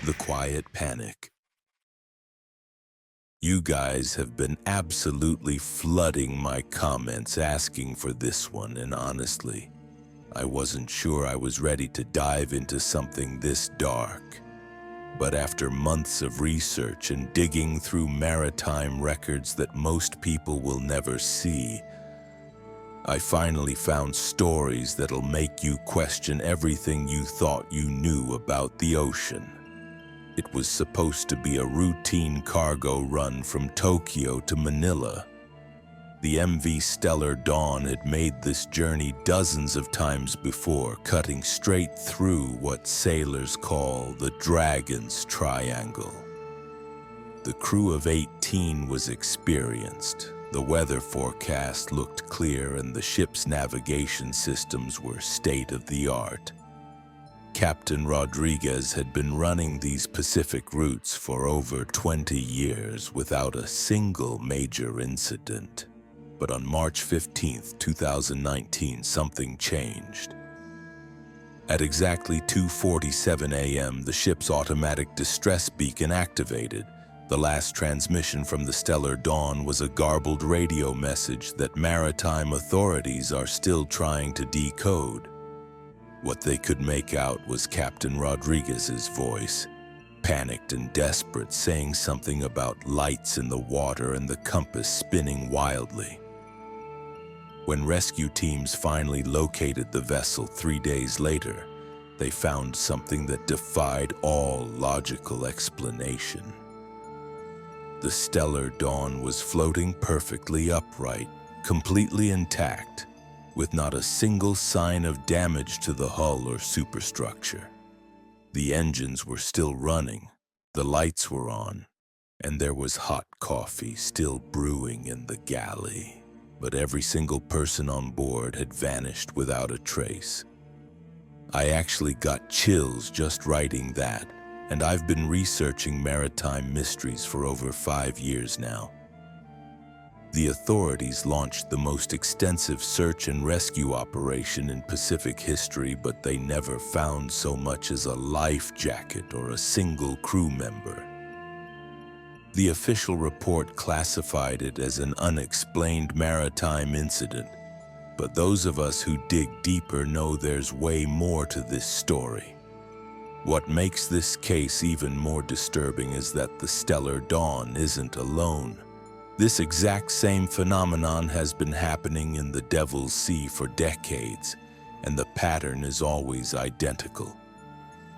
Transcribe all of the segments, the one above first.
The Quiet Panic. You guys have been absolutely flooding my comments asking for this one, and honestly, I wasn't sure I was ready to dive into something this dark. But after months of research and digging through maritime records that most people will never see, I finally found stories that'll make you question everything you thought you knew about the ocean. It was supposed to be a routine cargo run from Tokyo to Manila. The MV Stellar Dawn had made this journey dozens of times before, cutting straight through what sailors call the Dragon's Triangle. The crew of 18 was experienced. The weather forecast looked clear and the ship's navigation systems were state-of-the-art. Captain Rodriguez had been running these Pacific routes for over 20 years without a single major incident. But on March 15, 2019, something changed. At exactly 2:47 a.m., the ship's automatic distress beacon activated. The last transmission from the Stellar Dawn was a garbled radio message that maritime authorities are still trying to decode. What they could make out was Captain Rodriguez's voice, panicked and desperate, saying something about lights in the water and the compass spinning wildly. When rescue teams finally located the vessel 3 days later, they found something that defied all logical explanation. The Stellar Dawn was floating perfectly upright, completely intact, with not a single sign of damage to the hull or superstructure. The engines were still running, the lights were on, and there was hot coffee still brewing in the galley. But every single person on board had vanished without a trace. I actually got chills just writing that, and I've been researching maritime mysteries for over 5 years now. The authorities launched the most extensive search and rescue operation in Pacific history, but they never found so much as a life jacket or a single crew member. The official report classified it as an unexplained maritime incident, but those of us who dig deeper know there's way more to this story. What makes this case even more disturbing is that the Stellar Dawn isn't alone. This exact same phenomenon has been happening in the Devil's Sea for decades, and the pattern is always identical.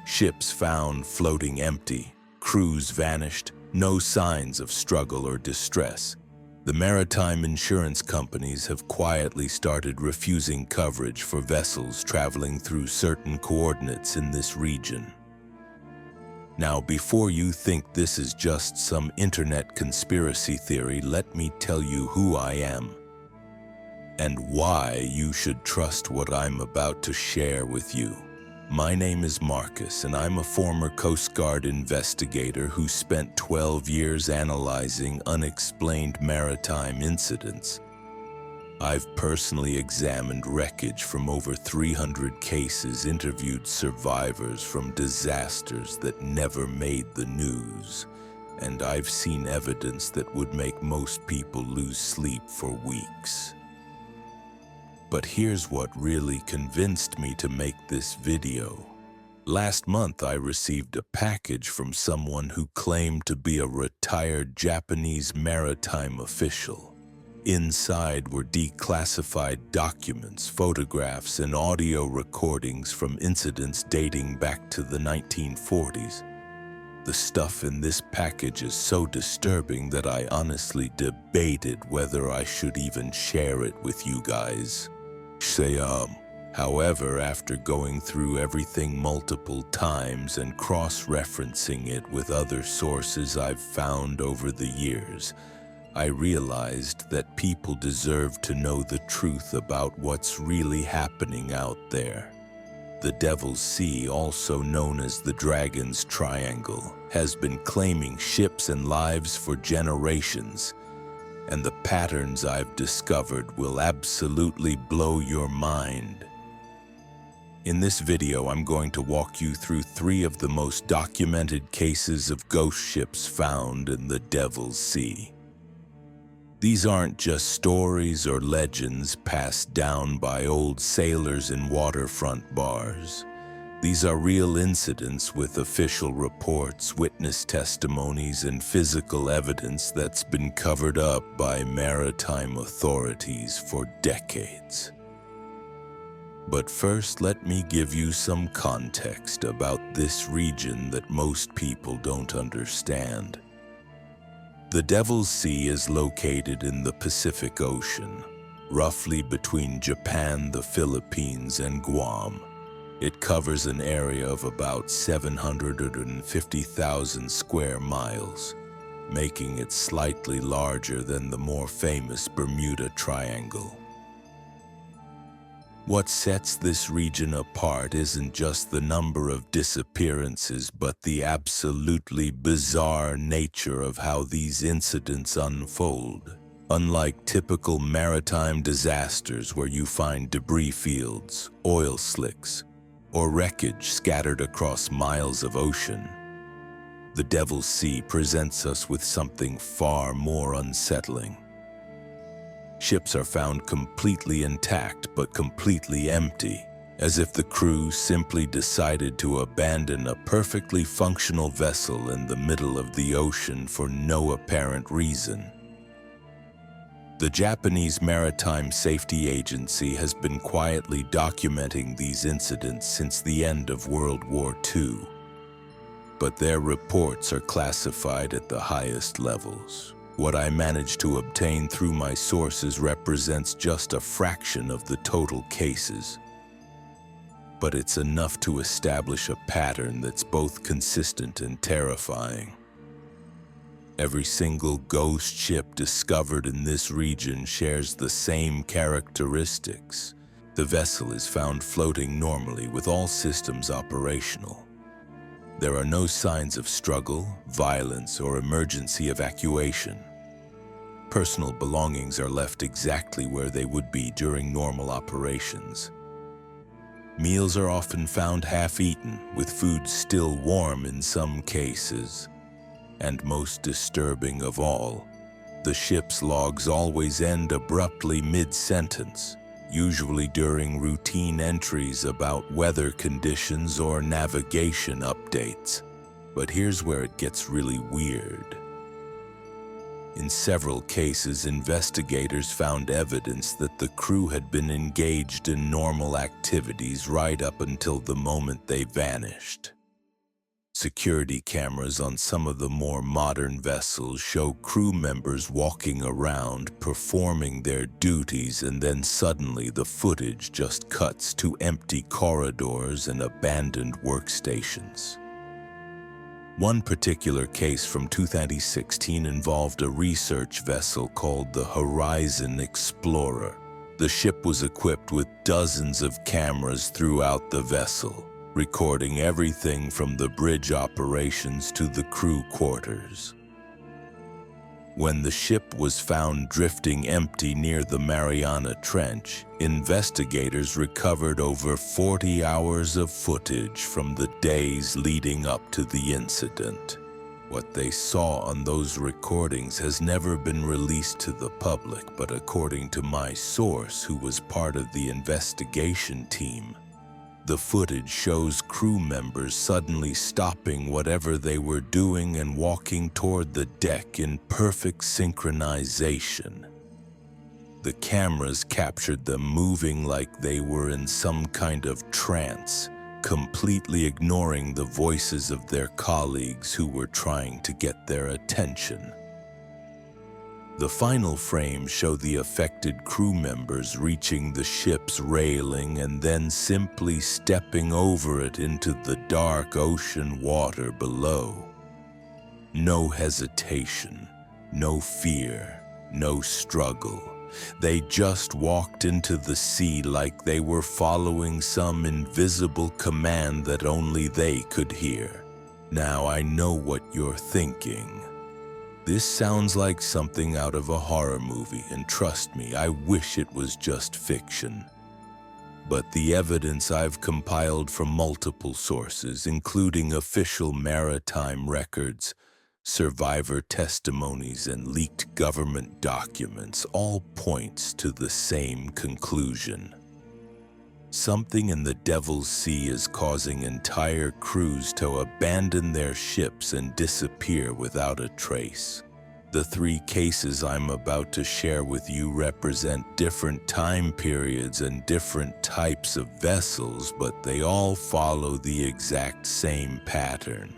Ships found floating empty, crews vanished, no signs of struggle or distress. The maritime insurance companies have quietly started refusing coverage for vessels traveling through certain coordinates in this region. Now, before you think this is just some internet conspiracy theory, let me tell you who I am and why you should trust what I'm about to share with you. My name is Marcus, and I'm a former Coast Guard investigator who spent 12 years analyzing unexplained maritime incidents. I've personally examined wreckage from over 300 cases, interviewed survivors from disasters that never made the news, and I've seen evidence that would make most people lose sleep for weeks. But here's what really convinced me to make this video. Last month, I received a package from someone who claimed to be a retired Japanese maritime official. Inside were declassified documents, photographs, and audio recordings from incidents dating back to the 1940s. The stuff in this package is so disturbing that I honestly debated whether I should even share it with you guys. However, after going through everything multiple times and cross-referencing it with other sources I've found over the years, I realized that people deserve to know the truth about what's really happening out there. The Devil's Sea, also known as the Dragon's Triangle, has been claiming ships and lives for generations, and the patterns I've discovered will absolutely blow your mind. In this video, I'm going to walk you through 3 of the most documented cases of ghost ships found in the Devil's Sea. These aren't just stories or legends passed down by old sailors in waterfront bars. These are real incidents with official reports, witness testimonies, and physical evidence that's been covered up by maritime authorities for decades. But first, let me give you some context about this region that most people don't understand. The Devil's Sea is located in the Pacific Ocean, roughly between Japan, the Philippines, and Guam. It covers an area of about 750,000 square miles, making it slightly larger than the more famous Bermuda Triangle. What sets this region apart isn't just the number of disappearances, but the absolutely bizarre nature of how these incidents unfold. Unlike typical maritime disasters where you find debris fields, oil slicks, or wreckage scattered across miles of ocean, the Devil's Sea presents us with something far more unsettling. Ships are found completely intact but completely empty, as if the crew simply decided to abandon a perfectly functional vessel in the middle of the ocean for no apparent reason. The Japanese Maritime Safety Agency has been quietly documenting these incidents since the end of World War II, but their reports are classified at the highest levels. What I managed to obtain through my sources represents just a fraction of the total cases, but it's enough to establish a pattern that's both consistent and terrifying. Every single ghost ship discovered in this region shares the same characteristics. The vessel is found floating normally with all systems operational. There are no signs of struggle, violence, or emergency evacuation. Personal belongings are left exactly where they would be during normal operations. Meals are often found half-eaten, with food still warm in some cases. And most disturbing of all, the ship's logs always end abruptly mid-sentence, usually during routine entries about weather conditions or navigation updates. But here's where it gets really weird. In several cases, investigators found evidence that the crew had been engaged in normal activities right up until the moment they vanished. Security cameras on some of the more modern vessels show crew members walking around, performing their duties, and then suddenly the footage just cuts to empty corridors and abandoned workstations. One particular case from 2016 involved a research vessel called the Horizon Explorer. The ship was equipped with dozens of cameras throughout the vessel, recording everything from the bridge operations to the crew quarters. When the ship was found drifting empty near the Mariana Trench, investigators recovered over 40 hours of footage from the days leading up to the incident. What they saw on those recordings has never been released to the public, but according to my source, who was part of the investigation team, the footage shows crew members suddenly stopping whatever they were doing and walking toward the deck in perfect synchronization. The cameras captured them moving like they were in some kind of trance, completely ignoring the voices of their colleagues who were trying to get their attention. The final frames show the affected crew members reaching the ship's railing and then simply stepping over it into the dark ocean water below. No hesitation, no fear, no struggle. They just walked into the sea like they were following some invisible command that only they could hear. Now I know what you're thinking. This sounds like something out of a horror movie, and trust me, I wish it was just fiction. but the evidence I've compiled from multiple sources, including official maritime records, survivor testimonies, and leaked government documents, all points to the same conclusion. Something in the Devil's Sea is causing entire crews to abandon their ships and disappear without a trace. The three cases I'm about to share with you represent different time periods and different types of vessels, but they all follow the exact same pattern.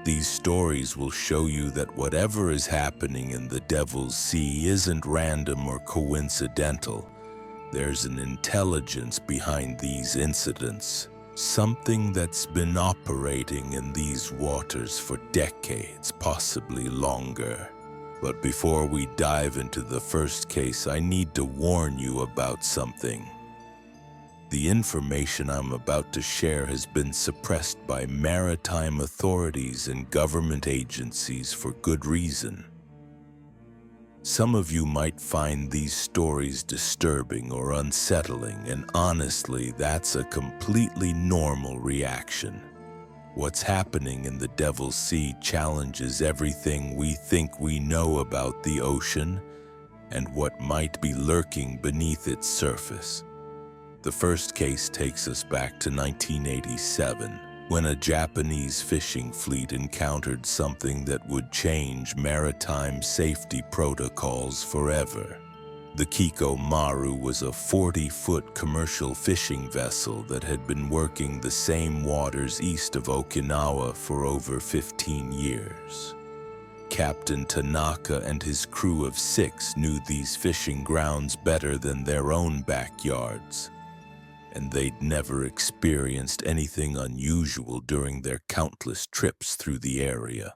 These stories will show you that whatever is happening in the Devil's Sea isn't random or coincidental. There's an intelligence behind these incidents, something that's been operating in these waters for decades, possibly longer. But before we dive into the first case, I need to warn you about something. The information I'm about to share has been suppressed by maritime authorities and government agencies for good reason. Some of you might find these stories disturbing or unsettling, and honestly, that's a completely normal reaction. What's happening in the Devil's Sea challenges everything we think we know about the ocean and what might be lurking beneath its surface. The first case takes us back to 1987. When a Japanese fishing fleet encountered something that would change maritime safety protocols forever. The Kiko Maru was a 40-foot commercial fishing vessel that had been working the same waters east of Okinawa for over 15 years. Captain Tanaka and his crew of 6 knew these fishing grounds better than their own backyards, and they'd never experienced anything unusual during their countless trips through the area.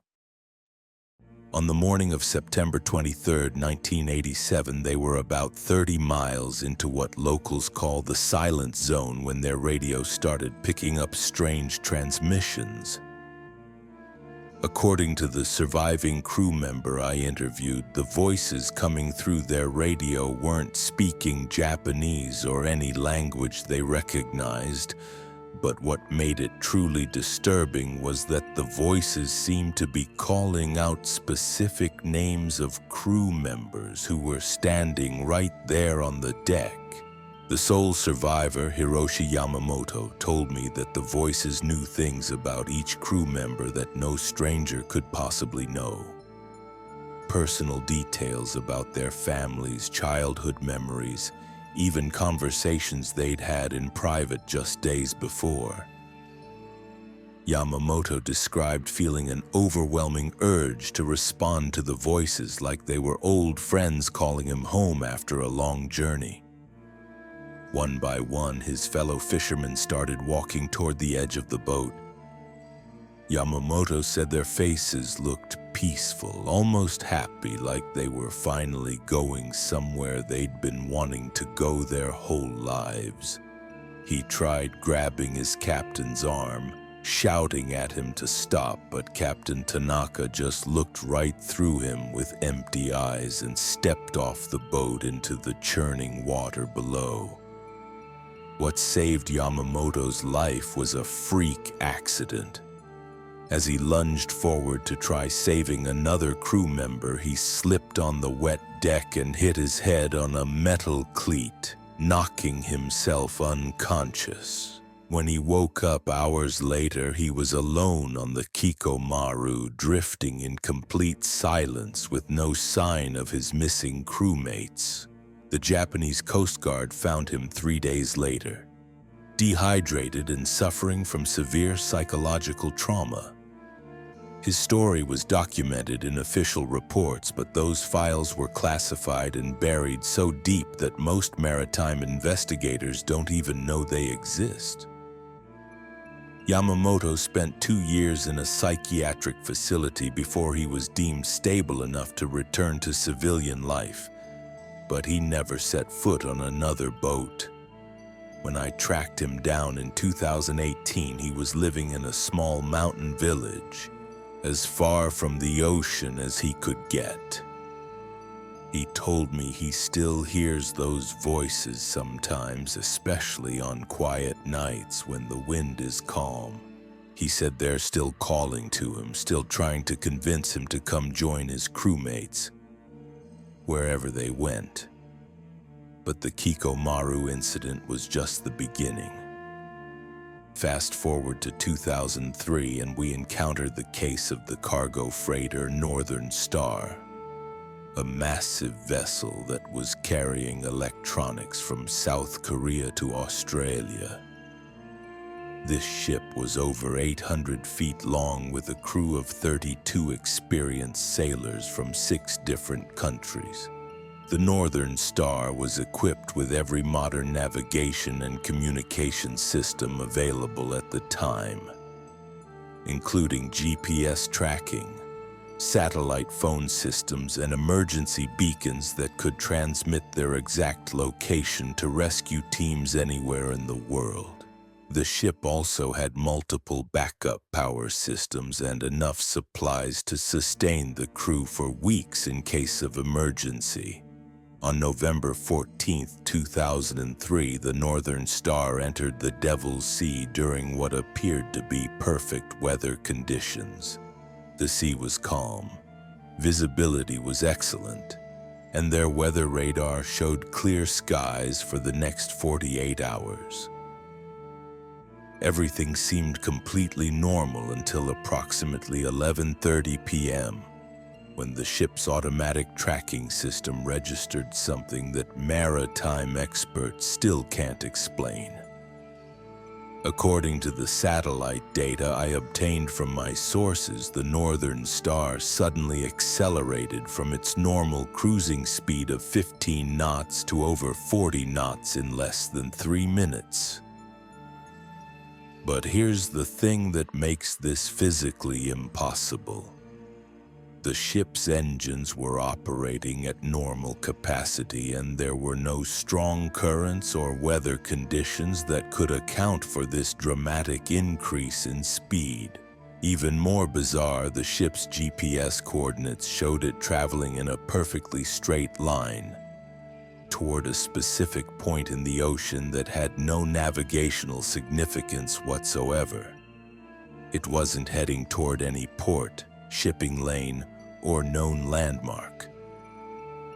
On the morning of September 23, 1987, they were about 30 miles into what locals call the silent zone when their radio started picking up strange transmissions. According to the surviving crew member I interviewed, the voices coming through their radio weren't speaking Japanese or any language they recognized, but what made it truly disturbing was that the voices seemed to be calling out specific names of crew members who were standing right there on the deck. The sole survivor, Hiroshi Yamamoto, told me that the voices knew things about each crew member that no stranger could possibly know. Personal details about their families, childhood memories, even conversations they'd had in private just days before. Yamamoto described feeling an overwhelming urge to respond to the voices like they were old friends calling him home after a long journey. One by one, his fellow fishermen started walking toward the edge of the boat. Yamamoto said their faces looked peaceful, almost happy, like they were finally going somewhere they'd been wanting to go their whole lives. He tried grabbing his captain's arm, shouting at him to stop, but Captain Tanaka just looked right through him with empty eyes and stepped off the boat into the churning water below. What saved Yamamoto's life was a freak accident. As he lunged forward to try saving another crew member, he slipped on the wet deck and hit his head on a metal cleat, knocking himself unconscious. When he woke up hours later, he was alone on the Kiko Maru, drifting in complete silence with no sign of his missing crewmates. The Japanese Coast Guard found him 3 days later, dehydrated and suffering from severe psychological trauma. His story was documented in official reports, but those files were classified and buried so deep that most maritime investigators don't even know they exist. Yamamoto spent 2 years in a psychiatric facility before he was deemed stable enough to return to civilian life, but he never set foot on another boat. When I tracked him down in 2018, he was living in a small mountain village, as far from the ocean as he could get. He told me he still hears those voices sometimes, especially on quiet nights when the wind is calm. He said they're still calling to him, still trying to convince him to come join his crewmates, wherever they went. But the Kikomaru incident was just the beginning. Fast forward to 2003 and we encountered the case of the cargo freighter Northern Star, a massive vessel that was carrying electronics from South Korea to Australia. This ship was over 800 feet long with a crew of 32 experienced sailors from 6 different countries. The Northern Star was equipped with every modern navigation and communication system available at the time, including GPS tracking, satellite phone systems, and emergency beacons that could transmit their exact location to rescue teams anywhere in the world. The ship also had multiple backup power systems and enough supplies to sustain the crew for weeks in case of emergency. On November 14, 2003, the Northern Star entered the Devil's Sea during what appeared to be perfect weather conditions. The sea was calm, visibility was excellent, and their weather radar showed clear skies for the next 48 hours. Everything seemed completely normal until approximately 11:30 p.m., when the ship's automatic tracking system registered something that maritime experts still can't explain. According to the satellite data I obtained from my sources, the Northern Star suddenly accelerated from its normal cruising speed of 15 knots to over 40 knots in less than 3 minutes. But here's the thing that makes this physically impossible. The ship's engines were operating at normal capacity, and there were no strong currents or weather conditions that could account for this dramatic increase in speed. Even more bizarre, the ship's GPS coordinates showed it traveling in a perfectly straight line toward a specific point in the ocean that had no navigational significance whatsoever. It wasn't heading toward any port, shipping lane, or known landmark.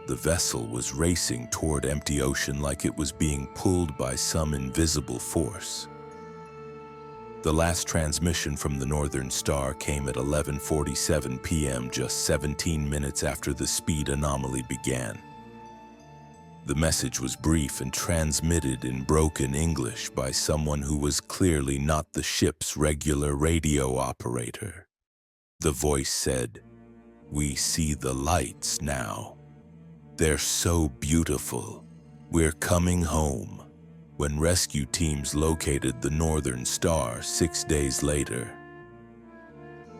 The vessel was racing toward empty ocean like it was being pulled by some invisible force. The last transmission from the Northern Star came at 11:47 p.m., just 17 minutes after the speed anomaly began. The message was brief and transmitted in broken English by someone who was clearly not the ship's regular radio operator. The voice said, "We see the lights now. They're so beautiful. We're coming home." When rescue teams located the Northern Star 6 days later,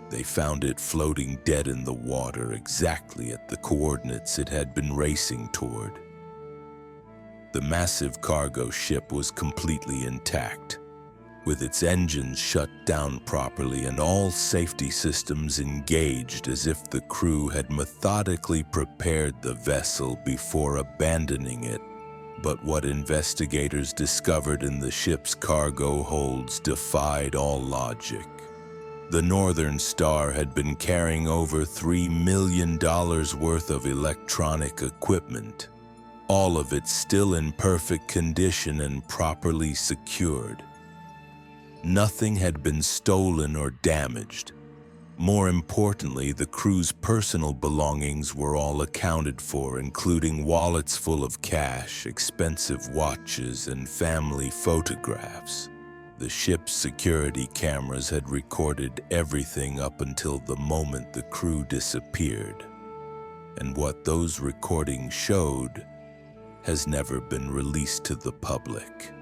they found it floating dead in the water exactly at the coordinates it had been racing toward. The massive cargo ship was completely intact, with its engines shut down properly and all safety systems engaged, as if the crew had methodically prepared the vessel before abandoning it. But what investigators discovered in the ship's cargo holds defied all logic. The Northern Star had been carrying over $3 million worth of electronic equipment, all of it still in perfect condition and properly secured. Nothing had been stolen or damaged. More importantly, the crew's personal belongings were all accounted for, including wallets full of cash, expensive watches, and family photographs. The ship's security cameras had recorded everything up until the moment the crew disappeared. And what those recordings showed has never been released to the public.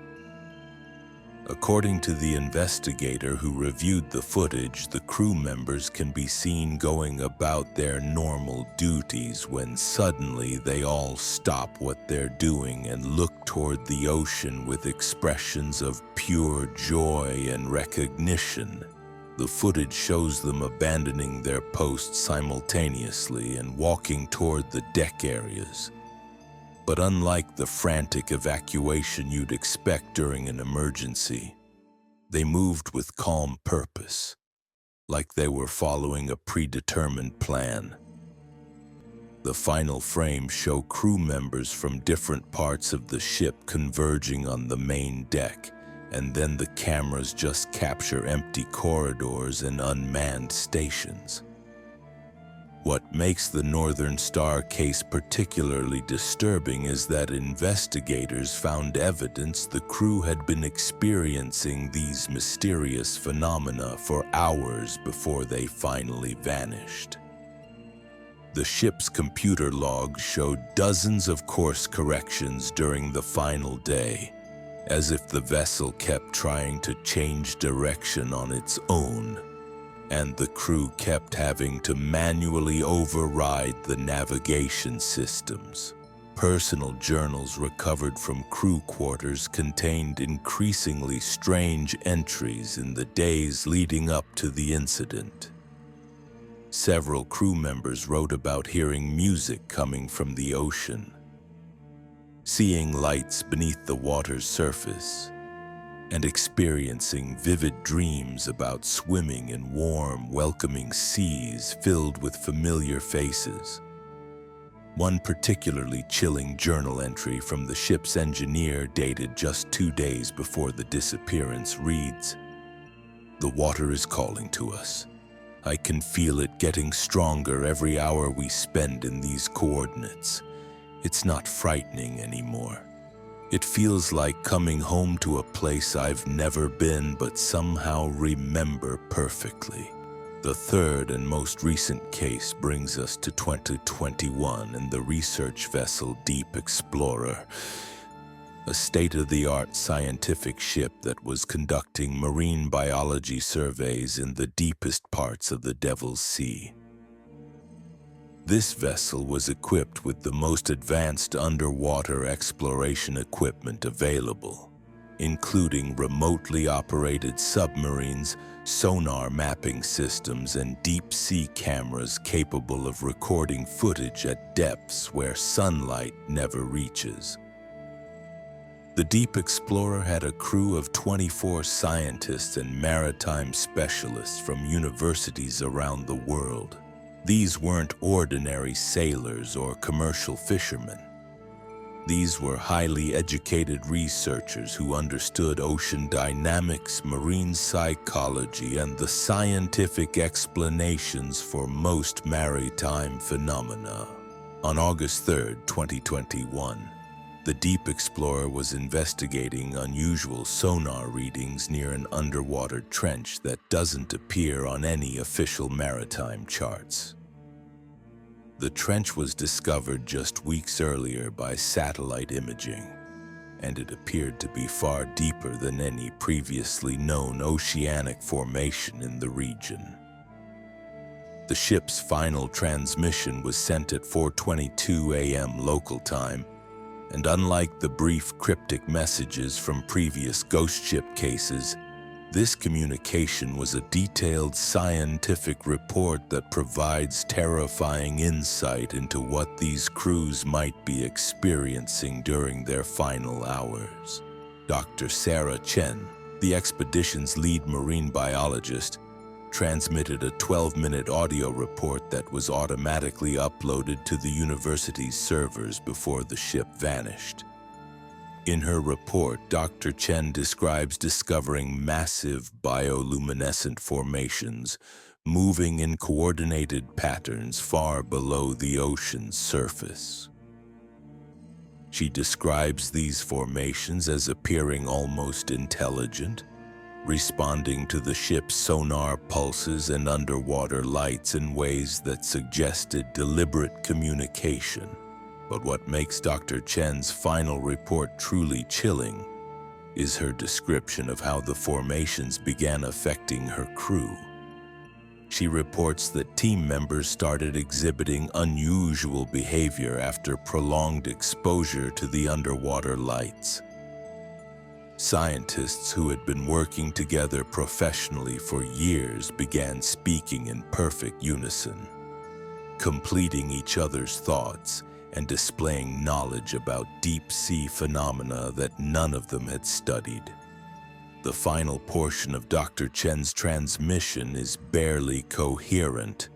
According to the investigator who reviewed the footage, the crew members can be seen going about their normal duties when suddenly they all stop what they're doing and look toward the ocean with expressions of pure joy and recognition. The footage shows them abandoning their posts simultaneously and walking toward the deck areas. But unlike the frantic evacuation you'd expect during an emergency, they moved with calm purpose, like they were following a predetermined plan. The final frames show crew members from different parts of the ship converging on the main deck, and then the cameras just capture empty corridors and unmanned stations. What makes the Northern Star case particularly disturbing is that investigators found evidence the crew had been experiencing these mysterious phenomena for hours before they finally vanished. The ship's computer logs showed dozens of course corrections during the final day, as if the vessel kept trying to change direction on its own, and the crew kept having to manually override the navigation systems. Personal journals recovered from crew quarters contained increasingly strange entries in the days leading up to the incident. Several crew members wrote about hearing music coming from the ocean, seeing lights beneath the water's surface, and experiencing vivid dreams about swimming in warm, welcoming seas filled with familiar faces. One particularly chilling journal entry from the ship's engineer, dated just 2 days before the disappearance, reads, "The water is calling to us. I can feel it getting stronger every hour we spend in these coordinates. It's not frightening anymore. It feels like coming home to a place I've never been but somehow remember perfectly." The third and most recent case brings us to 2021 and the research vessel Deep Explorer, a state-of-the-art scientific ship that was conducting marine biology surveys in the deepest parts of the Devil's Sea. This vessel was equipped with the most advanced underwater exploration equipment available, including remotely operated submarines, sonar mapping systems, and deep-sea cameras capable of recording footage at depths where sunlight never reaches. The Deep Explorer had a crew of 24 scientists and maritime specialists from universities around the world. These weren't ordinary sailors or commercial fishermen. These were highly educated researchers who understood ocean dynamics, marine psychology, and the scientific explanations for most maritime phenomena. On August 3, 2021, the Deep Explorer was investigating unusual sonar readings near an underwater trench that doesn't appear on any official maritime charts. The trench was discovered just weeks earlier by satellite imaging, and it appeared to be far deeper than any previously known oceanic formation in the region. The ship's final transmission was sent at 4:22 a.m. local time, and unlike the brief cryptic messages from previous ghost ship cases, this communication was a detailed scientific report that provides terrifying insight into what these crews might be experiencing during their final hours. Dr. Sarah Chen, the expedition's lead marine biologist, transmitted a 12-minute audio report that was automatically uploaded to the university's servers before the ship vanished. In her report, Dr. Chen describes discovering massive bioluminescent formations moving in coordinated patterns far below the ocean's surface. She describes these formations as appearing almost intelligent, responding to the ship's sonar pulses and underwater lights in ways that suggested deliberate communication. But what makes Dr. Chen's final report truly chilling is her description of how the formations began affecting her crew. She reports that team members started exhibiting unusual behavior after prolonged exposure to the underwater lights. Scientists who had been working together professionally for years began speaking in perfect unison, completing each other's thoughts and displaying knowledge about deep-sea phenomena that none of them had studied. The final portion of Dr. Chen's transmission is barely coherent,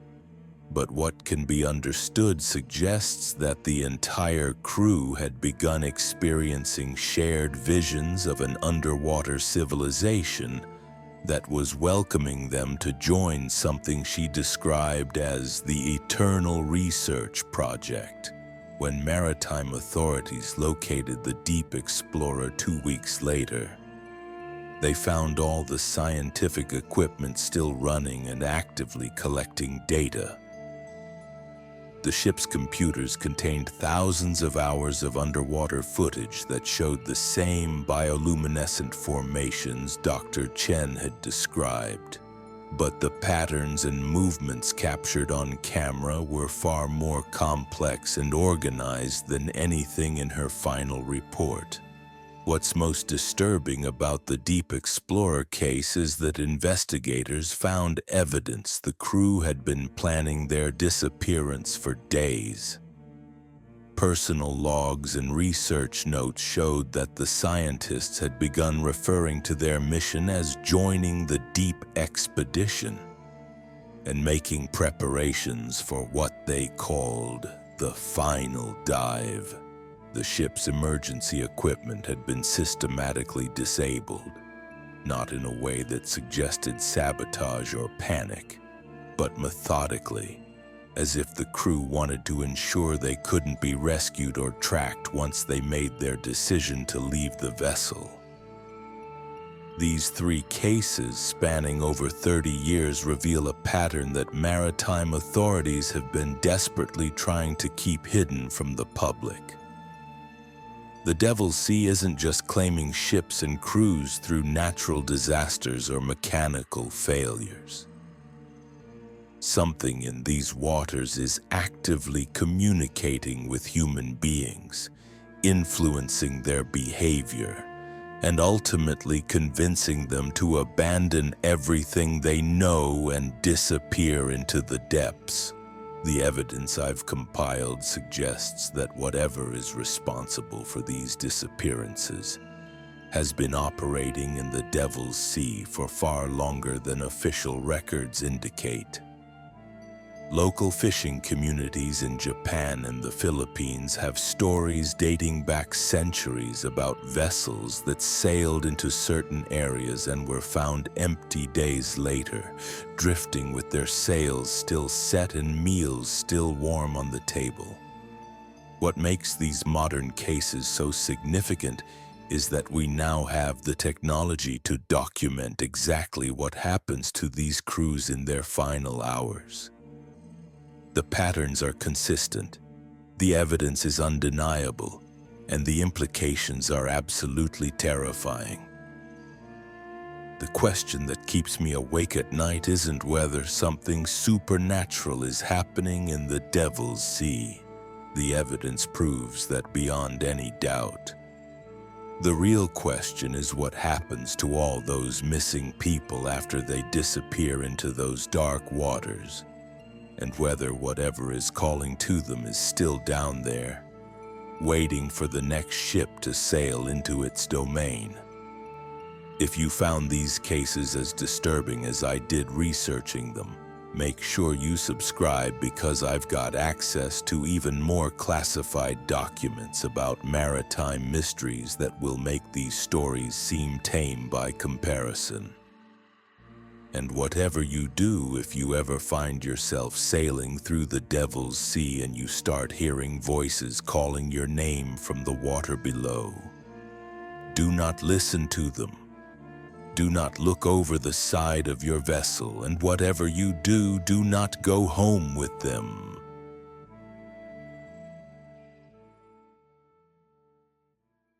but what can be understood suggests that the entire crew had begun experiencing shared visions of an underwater civilization that was welcoming them to join something she described as the Eternal Research Project. When maritime authorities located the Deep Explorer 2 weeks later, they found all the scientific equipment still running and actively collecting data. The ship's computers contained thousands of hours of underwater footage that showed the same bioluminescent formations Dr. Chen had described. But the patterns and movements captured on camera were far more complex and organized than anything in her final report. What's most disturbing about the Deep Explorer case is that investigators found evidence the crew had been planning their disappearance for days. Personal logs and research notes showed that the scientists had begun referring to their mission as joining the Deep Expedition and making preparations for what they called the final dive. The ship's emergency equipment had been systematically disabled, not in a way that suggested sabotage or panic, but methodically, as if the crew wanted to ensure they couldn't be rescued or tracked once they made their decision to leave the vessel. These 3 cases, spanning over 30 years, reveal a pattern that maritime authorities have been desperately trying to keep hidden from the public. The Devil's Sea isn't just claiming ships and crews through natural disasters or mechanical failures. Something in these waters is actively communicating with human beings, influencing their behavior, and ultimately convincing them to abandon everything they know and disappear into the depths. The evidence I've compiled suggests that whatever is responsible for these disappearances has been operating in the Devil's Sea for far longer than official records indicate. Local fishing communities in Japan and the Philippines have stories dating back centuries about vessels that sailed into certain areas and were found empty days later, drifting with their sails still set and meals still warm on the table. What makes these modern cases so significant is that we now have the technology to document exactly what happens to these crews in their final hours. The patterns are consistent, the evidence is undeniable, and the implications are absolutely terrifying. The question that keeps me awake at night isn't whether something supernatural is happening in the Devil's Sea. The evidence proves that beyond any doubt. The real question is what happens to all those missing people after they disappear into those dark waters, and whether whatever is calling to them is still down there, waiting for the next ship to sail into its domain. If you found these cases as disturbing as I did researching them, make sure you subscribe, because I've got access to even more classified documents about maritime mysteries that will make these stories seem tame by comparison. And whatever you do, if you ever find yourself sailing through the Devil's Sea and you start hearing voices calling your name from the water below, do not listen to them. Do not look over the side of your vessel, and whatever you do, do not go home with them.